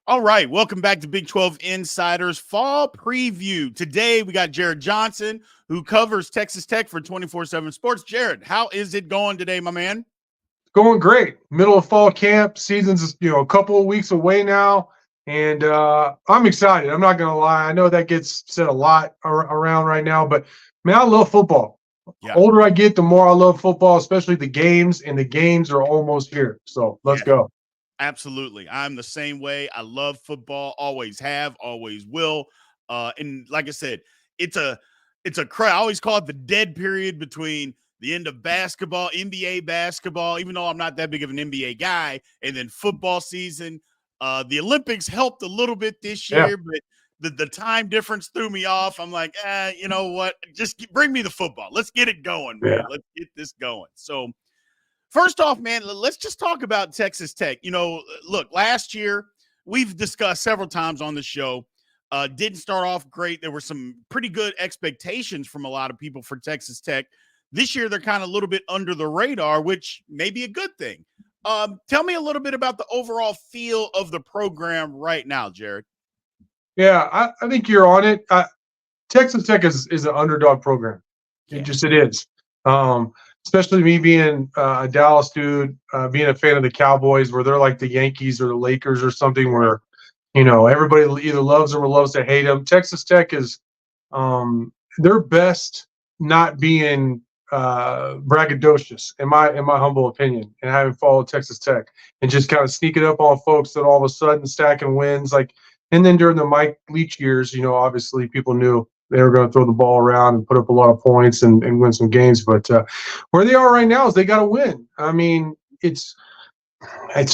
All right, welcome back to Big 12 Insiders Fall Preview. Today we got Jarret Johnson, who covers Texas Tech for 24/7 Sports. Jarret, how is it going today, my man? Going great. Middle of fall camp, season's a couple of weeks away now, and I'm excited. I'm not gonna lie. I know that gets said a lot around right now, but man, I love football. Yeah, Older I get, the more I love football, especially the games, and the games are almost here. So let's yeah, go. absolutely. I'm the same way. I love football, always have, always will. And like I said, it's a I always call it the dead period between the end of basketball, NBA basketball, even though I'm not that big of an NBA guy, and then football season. The Olympics helped a little bit this Yeah. year, but the time difference threw me off. I'm like, you know what? Just bring me the football. Let's get it going, man. Yeah. Let's get this going. So first off, man, let's just talk about Texas Tech. Look, last year we've discussed several times on the show. Didn't start off great. There were some pretty good expectations from a lot of people for Texas Tech. This year, they're kind of a little bit under the radar, which may be a good thing. Tell me a little bit about the overall feel of the program right now, Jarret. Yeah, I think you're on it. Texas Tech is an underdog program. Yeah, It is. Um, Especially me being a Dallas dude, being a fan of the Cowboys, where they're like the Yankees or the Lakers or something, where everybody either loves them or loves to hate them. Texas Tech is their best not being braggadocious, in my humble opinion, and having followed Texas Tech and just kind of sneaking up on folks that all of a sudden stacking wins like. And then during the Mike Leach years, obviously people knew they were going to throw the ball around and put up a lot of points and win some games. But where they are right now is they got to win. I mean, it's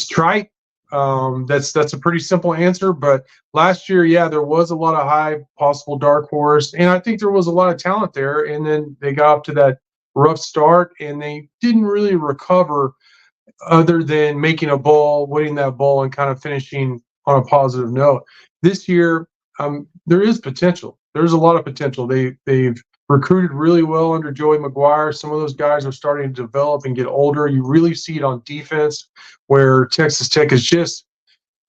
trite. That's a pretty simple answer. But last year, yeah, there was a lot of high possible dark horse, and I think there was a lot of talent there. And then they got up to that rough start, and they didn't really recover other than making a bowl, winning that bowl, and kind of finishing on a positive note. This year, there is potential. There's a lot of potential. They've recruited really well under Joey McGuire. Some of those guys are starting to develop and get older. You really see it on defense, where Texas Tech has just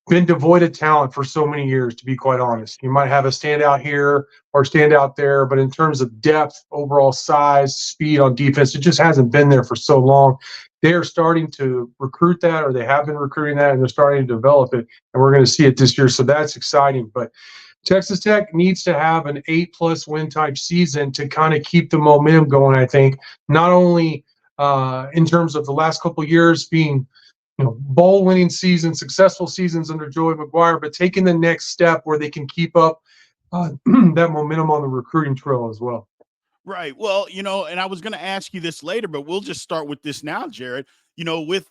been devoid of talent for so many years, to be quite honest. You might have a standout here or standout there, but in terms of depth, overall size, speed on defense, it just hasn't been there for so long. They are starting to recruit that, or they have been recruiting that, and they're starting to develop it, and we're going to see it this year. So that's exciting. But Texas Tech needs to have an 8+ win type season to kind of keep the momentum going, I think, not only in terms of the last couple of years being bowl winning seasons, successful seasons under Joey McGuire, but taking the next step where they can keep up that momentum on the recruiting trail as well. right. Well, and I was going to ask you this later, but we'll just start with this now, Jarret. With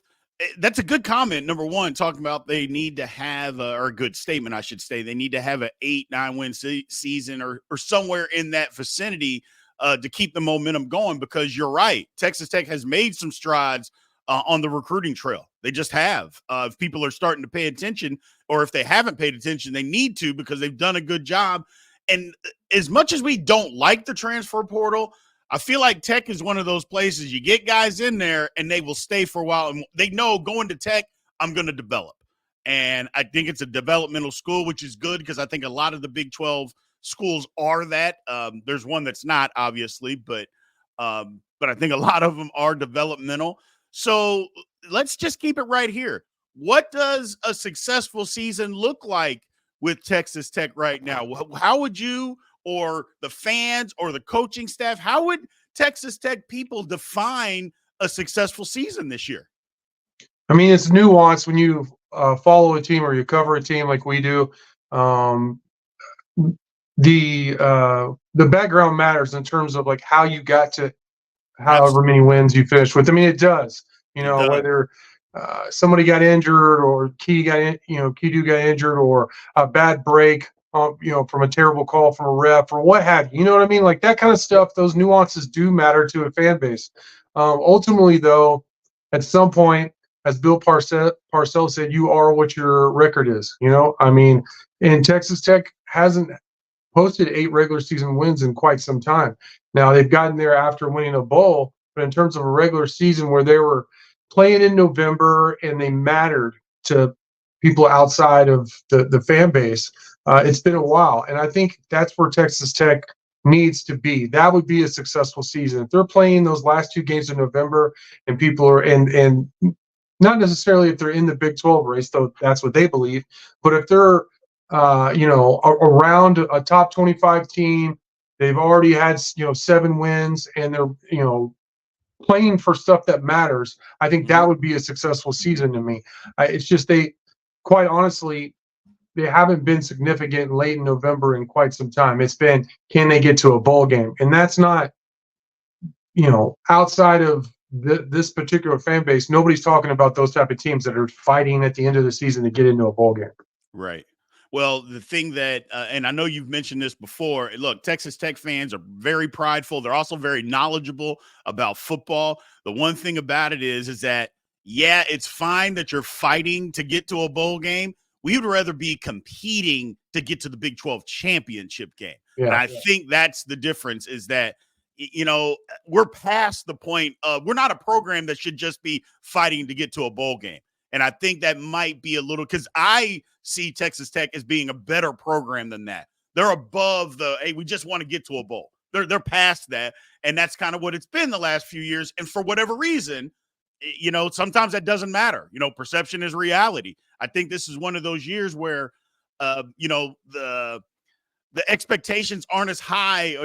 that's a good comment. Number one, talking about they need to have or a good statement, I should say. They need to have an 8-9 win season or somewhere in that vicinity to keep the momentum going. Because you're right, Texas Tech has made some strides on the recruiting trail. They just have. If people are starting to pay attention, or if they haven't paid attention, they need to, because they've done a good job. And as much as we don't like the transfer portal, I feel like Tech is one of those places you get guys in there and they will stay for a while. And they know going to Tech, I'm going to develop. And I think it's a developmental school, which is good, because I think a lot of the Big 12 schools are that. There's one that's not, obviously, but I think a lot of them are developmental. So let's just keep it right here. What does a successful season look like with Texas Tech right now? How would you, or the fans, or the coaching staff, how would Texas Tech people define a successful season this year? I mean, it's nuanced when you follow a team or you cover a team like we do. Um, the background matters in terms of like how you got to however Absolutely. many wins you finished with. I mean, it does. It does. Whether somebody got injured or Kidu got injured, or a bad break, from a terrible call from a ref or what have you. You know what I mean? Like that kind of stuff. Those nuances do matter to a fan base. Ultimately, though, at some point, as Bill Parcells said, you are what your record is. I mean, and Texas Tech hasn't posted 8 regular season wins in quite some time. Now they've gotten there after winning a bowl, but in terms of a regular season where they were playing in November and they mattered to people outside of the fan base. It's been a while, and I think that's where Texas Tech needs to be. That would be a successful season if they're playing those last two games in November, and people are and not necessarily if they're in the Big 12 race, though that's what they believe, but if they're around a top 25 team, they've already had 7 wins, and they're playing for stuff that matters. I think that would be a successful season to me. It's just quite honestly, they haven't been significant late in November in quite some time. It's been, can they get to a bowl game? And that's not, outside of this particular fan base, nobody's talking about those type of teams that are fighting at the end of the season to get into a bowl game. Right. Well, the thing that, and I know you've mentioned this before, look, Texas Tech fans are very prideful. They're also very knowledgeable about football. The one thing about it is that, yeah, it's fine that you're fighting to get to a bowl game. We would rather be competing to get to the Big 12 championship game. Yeah, and I think that's the difference, is that, we're past the point of, we're not a program that should just be fighting to get to a bowl game. And I think that might be a little, because I see Texas Tech as being a better program than that. They're above hey, we just want to get to a bowl. They're past that. And that's kind of what it's been the last few years. And for whatever reason, sometimes that doesn't matter. Perception is reality. I think this is one of those years where, the expectations aren't as high,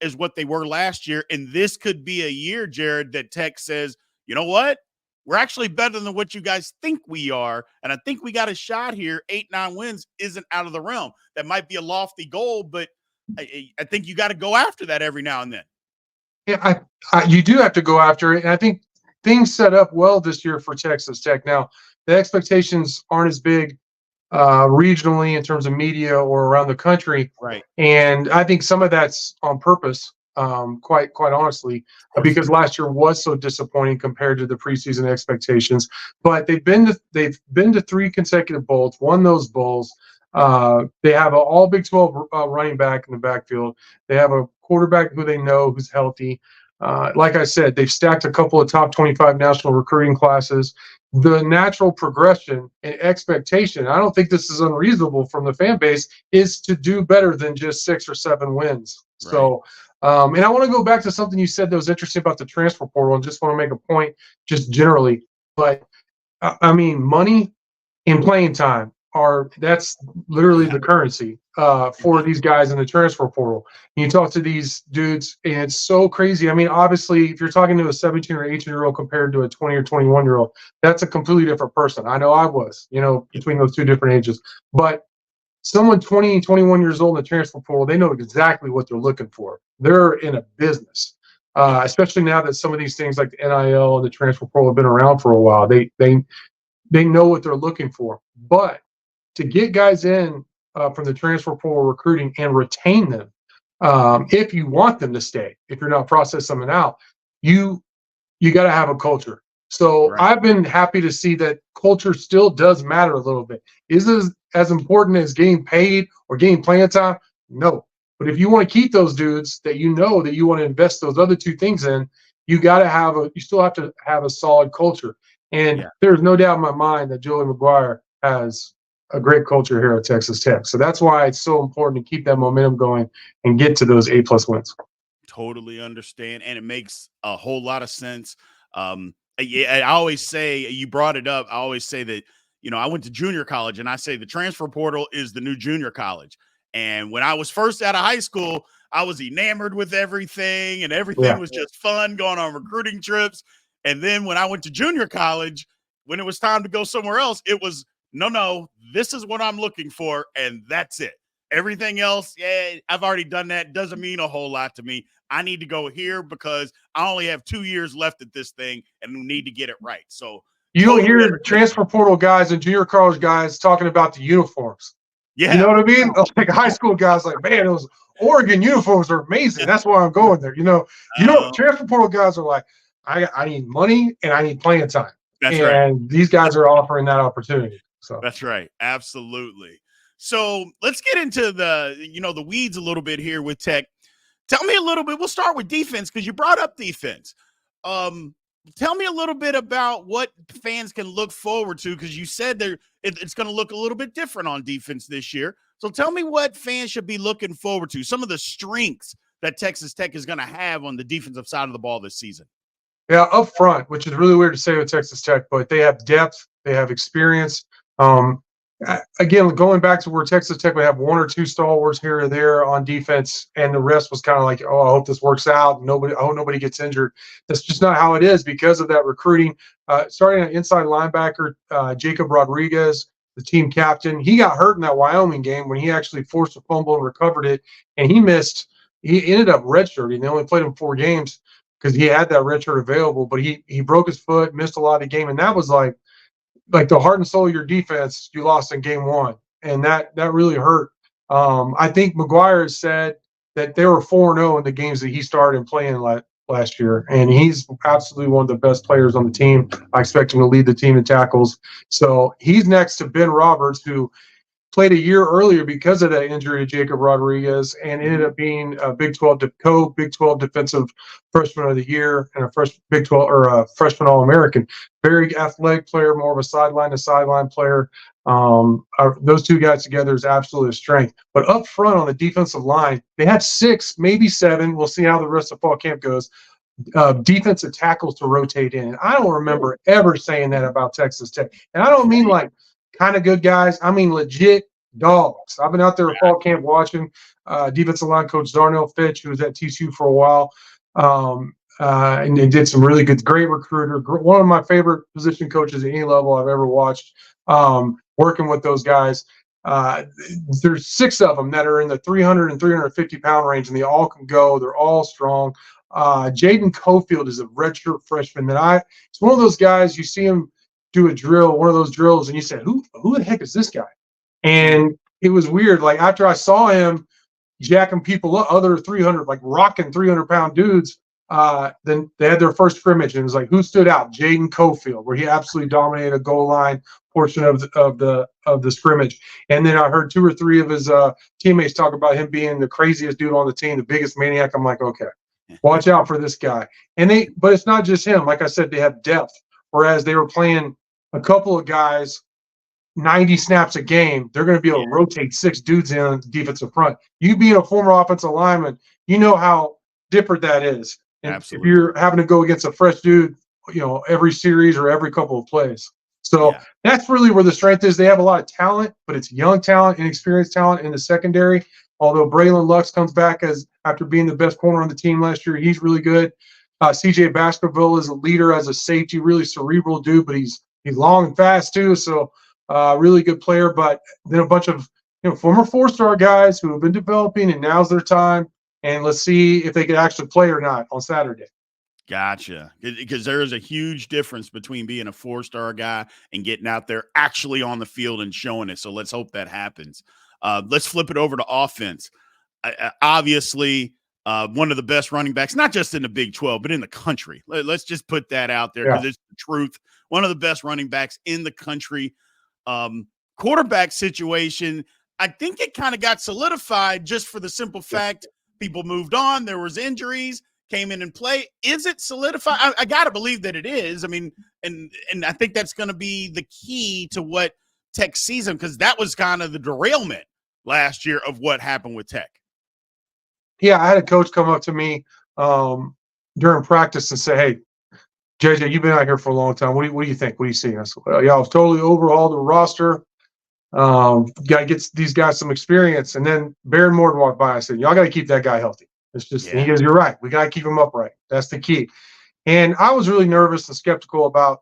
as what they were last year. And this could be a year, Jarret, that Tech says, you know what? We're actually better than what you guys think we are. And I think we got a shot here. 8-9 wins isn't out of the realm. That might be a lofty goal, but I think you got to go after that every now and then. Yeah, you do have to go after it. And I think things set up well this year for Texas Tech. Now, the expectations aren't as big regionally in terms of media or around the country. Right. And I think some of that's on purpose. Quite honestly, because last year was so disappointing compared to the preseason expectations. But they've been to 3 consecutive bowls, won those bowls. They have an all Big 12 running back in the backfield. They have a quarterback who they know who's healthy. Like I said, they've stacked a couple of top 25 national recruiting classes. The natural progression and expectation, I don't think this is unreasonable from the fan base, is to do better than just 6 or 7 wins. Right. So. And I want to go back to something you said that was interesting about the transfer portal, and just want to make a point just generally. But I mean, money and playing time that's literally the currency for these guys in the transfer portal. And you talk to these dudes, and it's so crazy. I mean, obviously, if you're talking to a 17 or 18-year-old compared to a 20 or 21-year-old, that's a completely different person. I know I was, between those two different ages. But someone 20, 21 years old in the transfer portal, they know exactly what they're looking for. They're in a business, especially now that some of these things like the NIL and the transfer portal have been around for a while. They know what they're looking for. But to get guys in from the transfer portal recruiting and retain them, if you want them to stay, if you're not processing them out, you got to have a culture. So right. I've been happy to see that culture still does matter a little bit. Is it as important as getting paid or getting playing time? No. But if you want to keep those dudes that you want to invest those other 2 things in, you still have to have a solid culture. And there's no doubt in my mind that Joey McGuire has a great culture here at Texas Tech. So that's why it's so important to keep that momentum going and get to those 8+ wins. Totally understand. And it makes a whole lot of sense. I always say, you brought it up, I always say that, I went to junior college, and I say the transfer portal is the new junior college. And when I was first out of high school, I was enamored with everything, and everything was just fun, going on recruiting trips. And then when I went to junior college, when it was time to go somewhere else, it was, no, this is what I'm looking for, and that's it. Everything else, I've already done that. Doesn't mean a whole lot to me. I need to go here because I only have 2 years left at this thing, and we need to get it right. So you don't hear transfer portal guys and junior college guys talking about the uniforms. Yeah. You know what I mean? Like high school guys, like, man, those Oregon uniforms are amazing. That's why I'm going there. Transfer portal guys are like, I need money and I need playing time. That's right. And these guys are offering that opportunity. So that's right. Absolutely. So let's get into the weeds a little bit here with Tech. Tell me a little bit. We'll start with defense because you brought up defense. tell me a little bit about what fans can look forward to, because you said it's going to look a little bit different on defense this year. So tell me what fans should be looking forward to, some of the strengths that Texas Tech is going to have on the defensive side of the ball this season. Yeah, up front, which is really weird to say with Texas Tech, but they have depth, they have experience. Again, going back to where Texas Tech would have one or two stalwarts here or there on defense, and the rest was kind of like, oh, I hope this works out. I hope nobody gets injured. That's just not how it is because of that recruiting. Starting at inside linebacker, Jacob Rodriguez, the team captain, he got hurt in that Wyoming game when he actually forced a fumble and recovered it, and he missed. He ended up redshirting. They only played him 4 games because he had that redshirt available, but he broke his foot, missed a lot of the game, and that was like the heart and soul of your defense. You lost in game 1, and that really hurt. I think McGuire has said that they were 4-0 in the games that he started playing last year, and he's absolutely one of the best players on the team. I expect him to lead the team in tackles. So he's next to Ben Roberts, who played a year earlier because of that injury to Jacob Rodriguez and ended up being a Big 12 defensive freshman of the year and a Big 12 or a freshman All-American. Very athletic player, more of a sideline to sideline player. Those two guys together is absolutely a strength. But up front on the defensive line, they had 6, maybe 7. We'll see how the rest of fall camp goes. Defensive tackles to rotate in. And I don't remember ever saying that about Texas Tech. And I don't mean like kind of good guys. I mean legit dogs. I've been out there at fall camp watching defensive line coach Darnell Fitch, who was at TCU for a while, and they did some really good, great recruiter. One of my favorite position coaches at any level I've ever watched, working with those guys. There's 6 of them that are in the 300 and 350 pound range, and they all can go. They're all strong. Jaden Cofield is a redshirt freshman it's one of those guys you see him do a drill, one of those drills, and you say, who the heck is this guy? And it was weird. Like after I saw him jacking people up, other 300, like rocking 300-pound dudes, then they had their first scrimmage, and it was like, who stood out? Jaden Cofield, where he absolutely dominated a goal line portion of the scrimmage. And then I heard 2 or 3 of his teammates talk about him being the craziest dude on the team, the biggest maniac. I'm like, okay, watch out for this guy. But it's not just him. Like I said, they have depth. Whereas they were playing a couple of guys 90 snaps a game, they're going to be able to rotate 6 dudes in on the defensive front. You being a former offensive lineman, you know how different that is. And absolutely. If you're having to go against a fresh dude, every series or every couple of plays. So that's really where the strength is. They have a lot of talent, but it's young talent, inexperienced talent in the secondary. Although Braylon Lux comes back after being the best corner on the team last year, he's really good. CJ Baskerville is a leader as a safety, really cerebral dude, but he's long and fast too. So really good player. But then a bunch of former 4-star guys who have been developing, and now's their time. And let's see if they can actually play or not on Saturday. Gotcha. Because there is a huge difference between being a 4-star guy and getting out there actually on the field and showing it. So let's hope that happens. Let's flip it over to offense. Obviously, one of the best running backs, not just in the Big 12, but in the country. Let's just put that out there because it's the truth. One of the best running backs in the country. Quarterback situation, I think it kind of got solidified just for the simple fact people moved on. There was injuries, came in and played. Is it solidified? I got to believe that it is. I mean, and I think that's going to be the key to what Tech season, because that was kind of the derailment last year of what happened with Tech. Yeah, I had a coach come up to me during practice and say, hey, JJ, you've been out here for a long time. What do you think? What do you see? I said, well, I've totally overhauled the roster. Got to get these guys some experience. And then Baron Morton walked by. I said, y'all got to keep that guy healthy. It's just, he goes, you're right. We got to keep him upright. That's the key. And I was really nervous and skeptical about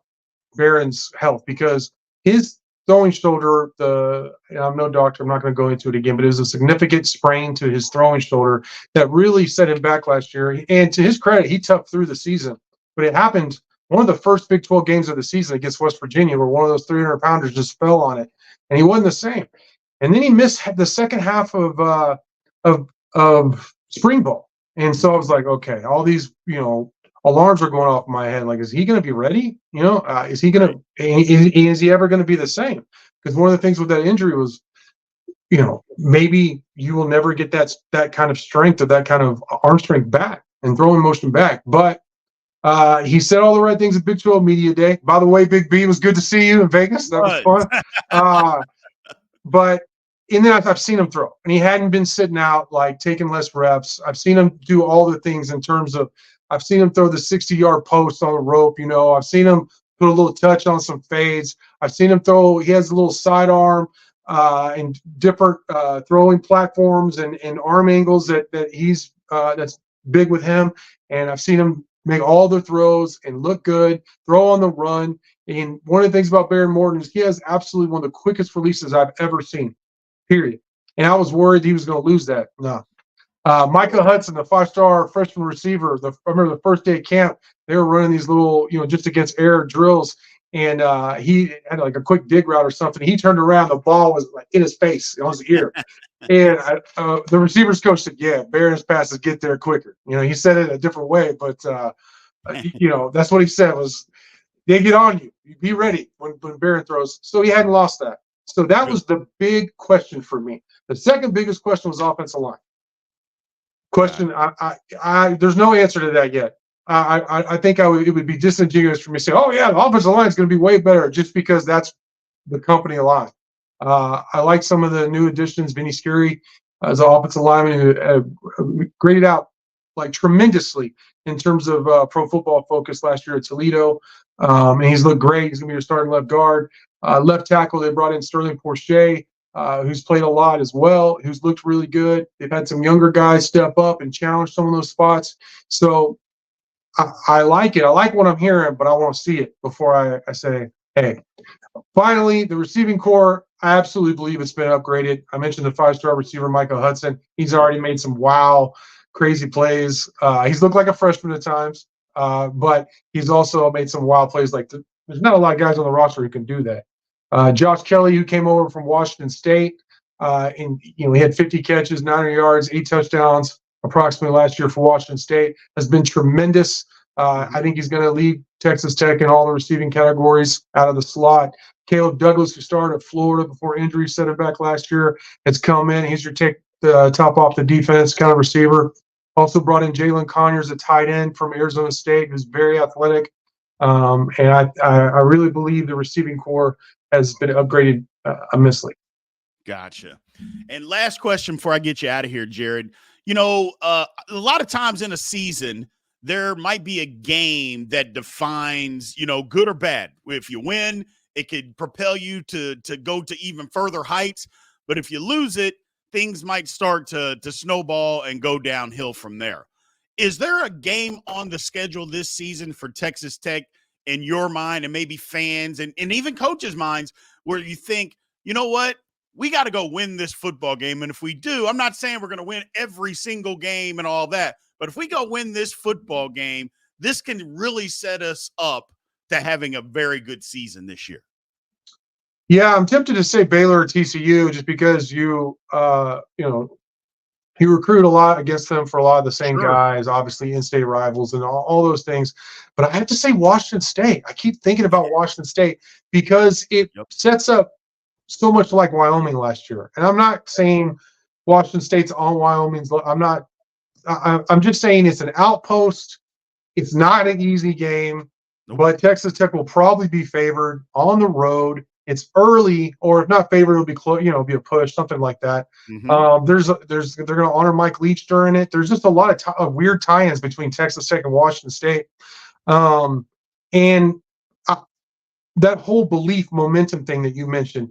Baron's health because his throwing shoulder, I'm no doctor, I'm not going to go into it again, but it was a significant sprain to his throwing shoulder that really set him back last year. And to his credit, he toughed through the season. But it happened one of the first Big 12 games of the season against West Virginia, where one of those 300-pounders just fell on it, and he wasn't the same. And then he missed the second half of spring ball. And so I was like, okay, all these alarms are going off in my head. Like, is he going to be ready? Is he going to? Is he ever going to be the same? Because one of the things with that injury was, maybe you will never get that kind of strength or that kind of arm strength back and throwing motion back. But He said all the right things at Big 12 Media Day. By the way, Big B, was good to see you in Vegas. That was fun. But in that, I've seen him throw, and he hadn't been sitting out, like taking less reps. I've seen him do all the things in terms of, I've seen him throw the 60-yard post on the rope. I've seen him put a little touch on some fades. I've seen him throw. He has a little sidearm and different throwing platforms and arm angles that he's that's big with him. And I've seen him make all the throws and look good, throw on the run. And one of the things about Baron Morton is he has absolutely one of the quickest releases I've ever seen, period. And I was worried he was going to lose that. No. Micah Hudson, the 5-star freshman receiver, I remember the first day of camp, they were running these little, just against air drills. And he had like a quick dig route or something. He turned around, the ball was like in his face, on his ear. And the receivers coach said, yeah, Barron's passes get there quicker. He said it a different way, but, that's what he said was, they get on you. Be ready when Barron throws. So he hadn't lost that. So that was the big question for me. The second biggest question was offensive line. Question, there's no answer to that yet. I think it would be disingenuous for me to say, oh, yeah, the offensive line is going to be way better just because that's the company line. I like some of the new additions. Vinny Scurry as an offensive lineman who graded out like tremendously in terms of Pro Football Focus last year at Toledo. And he's looked great. He's going to be your starting left guard. Left tackle, they brought in Sterling Porche, who's played a lot as well, who's looked really good. They've had some younger guys step up and challenge some of those spots. So I like it. I like what I'm hearing, but I want to see it before I say, hey. Finally, the receiving core, I absolutely believe it's been upgraded. I mentioned the 5-star receiver, Michael Hudson. He's already made some crazy plays. He's looked like a freshman at times, but he's also made some wild plays. There's not a lot of guys on the roster who can do that. Josh Kelly, who came over from Washington State, and he had 50 catches, 900 yards, 8 touchdowns approximately last year for Washington State, has been tremendous. I think he's going to lead Texas Tech in all the receiving categories out of the slot. Caleb Douglas, who started at Florida before injury set it back last year, has come in. He's your take the top off the defense kind of receiver. Also brought in Jalen Conyers, a tight end from Arizona State, who's very athletic. And I really believe the receiving core has been upgraded immensely. Gotcha. And last question before I get you out of here, Jarret. A lot of times in a season, there might be a game that defines, good or bad. If you win, it could propel you to go to even further heights. But if you lose it, things might start to snowball and go downhill from there. Is there a game on the schedule this season for Texas Tech in your mind and maybe fans and even coaches' minds where you think, you know what, we got to go win this football game? And if we do, I'm not saying we're going to win every single game and all that, but if we go win this football game, this can really set us up to having a very good season this year. Yeah, I'm tempted to say Baylor or TCU just because you recruit a lot against them for a lot of the same guys, obviously in-state rivals and all those things. But I have to say Washington State. I keep thinking about Washington State because it sets up so much like Wyoming last year. And I'm not saying Washington State's on Wyoming's. I'm just saying it's an outpost. It's not an easy game, but Texas Tech will probably be favored on the road. It's early, or if not favored, it'll be close. It'll be a push, something like that. Mm-hmm. They're going to honor Mike Leach during it. There's just a lot of weird tie-ins between Texas Tech and Washington State, and that whole belief momentum thing that you mentioned.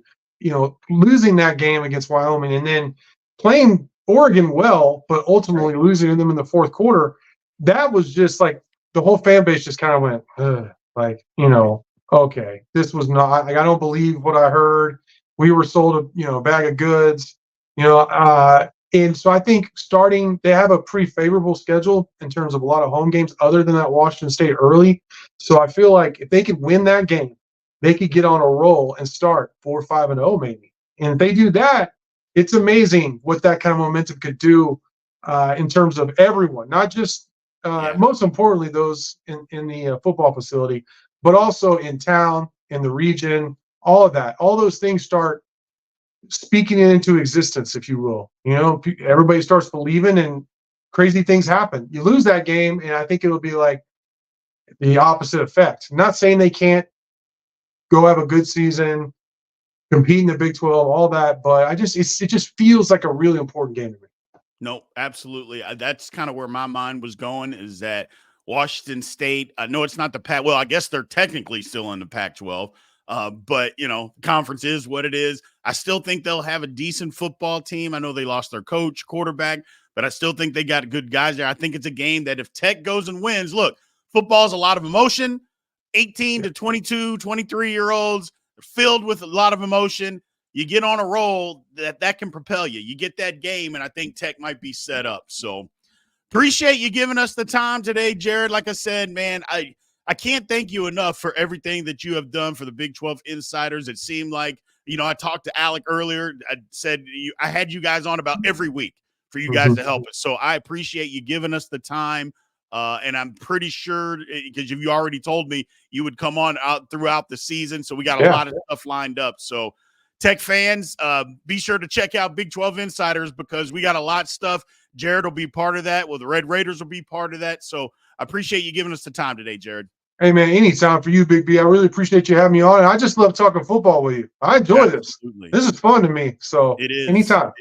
Losing that game against Wyoming and then playing Oregon well, but ultimately losing to them in the fourth quarter. That was just like the whole fan base just kind of went, ugh, okay, this was not. I don't believe what I heard. We were sold a bag of goods, and so I think they have a pretty favorable schedule in terms of a lot of home games, other than that Washington State early. So I feel like if they could win that game, they could get on a roll and start 4-5-0 maybe. And if they do that, it's amazing what that kind of momentum could do in terms of everyone, not just most importantly those in the football facility, but also in town, in the region, all of that. All those things start speaking it into existence, if you will. Everybody starts believing and crazy things happen. You lose that game, and I think it'll be like, the opposite effect. Not saying they can't go have a good season, compete in the Big 12, all that, but it just feels like a really important game to me. No, absolutely. That's kind of where my mind was going, is that Washington State, I know it's not the Pac. Well, I guess they're technically still in the Pac-12, but, conference is what it is. I still think they'll have a decent football team. I know they lost their coach, quarterback, but I still think they got good guys there. I think it's a game that if Tech goes and wins, look, football's a lot of emotion. 18 to 22, 23-year-olds filled with a lot of emotion. You get on a roll, that can propel you. You get that game, and I think Tech might be set up. So appreciate you giving us the time today, Jarret. Like I said, man, I can't thank you enough for everything that you have done for the Big 12 Insiders. It seemed like, I talked to Alec earlier. I said I had you guys on about every week for you guys to help us. So I appreciate you giving us the time. And I'm pretty sure, because you already told me you would come on out throughout the season. So we got a lot of stuff lined up. So Tech fans, be sure to check out Big 12 Insiders, because we got a lot of stuff. Jarret will be part of that. Well, the Red Raiders will be part of that. So I appreciate you giving us the time today, Jarret. Hey, man, anytime for you, Big B. I really appreciate you having me on. And I just love talking football with you. I enjoy this. This is fun to me. So it is. Anytime.